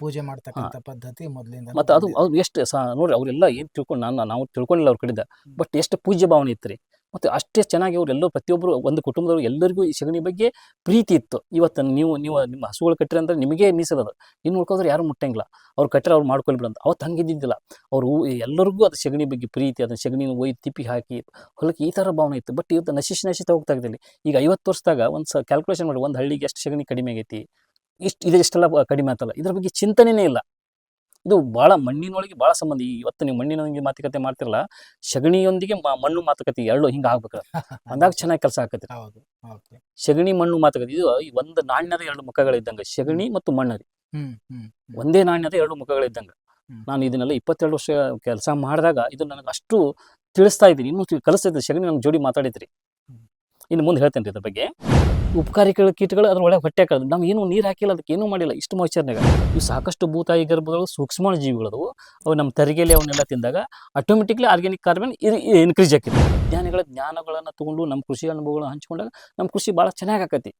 ಪೂಜೆ ಮಾಡ್ತಕ್ಕಂಥ ಪದ್ಧತಿ ಮೊದಲಿಂದ. ಮತ್ತೆ ಅದು ಎಷ್ಟು ನೋಡ್ರಿ, ಅವರೆಲ್ಲ ಏನು ತಿಳ್ಕೊಂಡು ನಾವು ತಿಳ್ಕೊಂಡಿಲ್ಲ ಅವ್ರ ಕಡೆದ. ಬಟ್ ಎಷ್ಟು ಪೂಜ್ಯ ಭಾವನೆ ಇತ್ತು ರೀ. ಮತ್ತು ಅಷ್ಟೇ ಚೆನ್ನಾಗಿ ಅವರೆಲ್ಲರೂ ಪ್ರತಿಯೊಬ್ಬರು ಒಂದು ಕುಟುಂಬದವರು ಎಲ್ಲರಿಗೂ ಈ ಸಗಣಿ ಬಗ್ಗೆ ಪ್ರೀತಿ ಇತ್ತು. ಇವತ್ತು ನೀವು ನಿಮ್ಮ ಹಸುಗಳು ಕಟ್ಟಿರಿ ಅಂದ್ರೆ ನಿಮಗೆ ಮೀಸಲದು, ಇನ್ನು ಉಳ್ಕೋದ್ರೆ ಯಾರು ಮುಟ್ಟಂಗಿಲ್ಲ. ಅವ್ರು ಕಟ್ಟರೆ ಅವ್ರು ಮಾಡ್ಕೊಳ್ಬಿಡಂತ. ಅವತ್ತು ಹಂಗಿದ್ದಿದ್ದಿಲ್ಲ. ಅವರು ಎಲ್ಲರಿಗೂ ಅದು ಸಗಣಿ ಬಗ್ಗೆ ಪ್ರೀತಿ, ಅದನ್ನ ಸಗಣಿನ ಒಯ್ದು ತಿಪ್ಪಿ ಹಾಕಿ ಹೊಲಕ್ಕೆ ಈ ಥರ ಭಾವನೆ ಇತ್ತು. ಬಟ್ ಇವತ್ತು ನಶಿಸಿ ಹೋಗ್ತಾ ಇದ್ದಲ್ಲಿ. ಈಗ 50 ವರ್ಷದಾಗ ಒಂದು ಕ್ಯಾಲ್ಕುಲೇಷನ್ ಮಾಡಿ, ಒಂದು ಹಳ್ಳಿಗೆ ಎಷ್ಟು ಸಗಣಿ ಕಡಿಮೆ ಆಗೈತಿ, ಇಷ್ಟೆಲ್ಲ ಕಡಿಮೆ ಆಗ್ತಲ್ಲ, ಇದ್ರ ಬಗ್ಗೆ ಚಿಂತನೆನೇ ಇಲ್ಲ. ಇದು ಭಾಳ ಮಣ್ಣಿನೊಳಗೆ ಭಾಳ ಸಂಬಂಧ. ಇವತ್ತು ನೀವು ಮಣ್ಣಿನೊಂದಿಗೆ ಮಾತುಕತೆ ಮಾಡ್ತಿರಲ್ಲ, ಸಗಣಿಯೊಂದಿಗೆ ಮಣ್ಣು ಮಾತುಕತೆ ಎರಡು ಹಿಂಗೆ ಆಗ್ಬೇಕು. ಅಂದಾಗ ಚೆನ್ನಾಗಿ ಕೆಲಸ ಆಕತಿ. ಸಗಣಿ ಮಣ್ಣು ಮಾತುಕತೆ ಇದು ಒಂದು ನಾಣ್ಯದ 2 ಮುಖಗಳಿದ್ದಂಗೆ, ಸಗಣಿ ಮತ್ತು ಮಣ್ಣರಿ ಒಂದೇ ನಾಣ್ಯದ 2 ಮುಖಗಳಿದ್ದಂಗೆ. ನಾನು ಇದನ್ನೆಲ್ಲ 22 ವರ್ಷ ಕೆಲಸ ಮಾಡಿದಾಗ ಇದು ನನಗೆ ಅಷ್ಟು ತಿಳಿಸ್ತಾ ಇದ್ದೀನಿ, ಇನ್ನೂ ಕಲಿಸ್ತಾ ಇದ್ದೀನಿ. ಸಗಣಿ ನಮ್ಮ ಜೋಡಿ ಮಾತಾಡಿದ್ರಿ. ಇನ್ನು ಮುಂದೆ ಹೇಳ್ತೇನೆ ರೀ ಇದ್ರ ಬಗ್ಗೆ. ಉಪಕಾರಿಗಳು ಕೀಟಗಳು ಅದ್ರ ಒಳಗೆ ಹೊಟ್ಟೆ ಹಾಕೋದು, ನಾವು ಏನು ನೀರು ಹಾಕಿಲ್ಲ, ಅದಕ್ಕೆ ಏನೂ ಮಾಡಿಲ್ಲ. ಇಷ್ಟು ಮಾಯ್ಚರ್ನಾಗ ಇವು ಸಾಕಷ್ಟು ಭೂತಾಯಿ ಗರ್ಭಗಳು, ಸೂಕ್ಷ್ಮ ಜೀವಿಗಳದವು. ಅವು ನಮ್ಮ ತರಿಗೆಯಲ್ಲಿ ಅವನ್ನೆಲ್ಲ ತಿಂದಾಗ ಆಟೋಮೆಟಿಕ್ಲಿ ಆರ್ಗ್ಯಾನಿಕ್ ಕಾರ್ಬನ್ ಇನ್ಕ್ರೀಸ್ ಆಕೈತಿ. ವಿಜ್ಞಾನಿಗಳ ಜ್ಞಾನಗಳನ್ನು ತಗೊಂಡು ನಮ್ಮ ಕೃಷಿ ಅನುಭವಗಳನ್ನು ಹಂಚ್ಕೊಂಡಾಗ ನಮ್ಮ ಕೃಷಿ ಭಾಳ ಚೆನ್ನಾಗಿ ಆಕೈತಿ.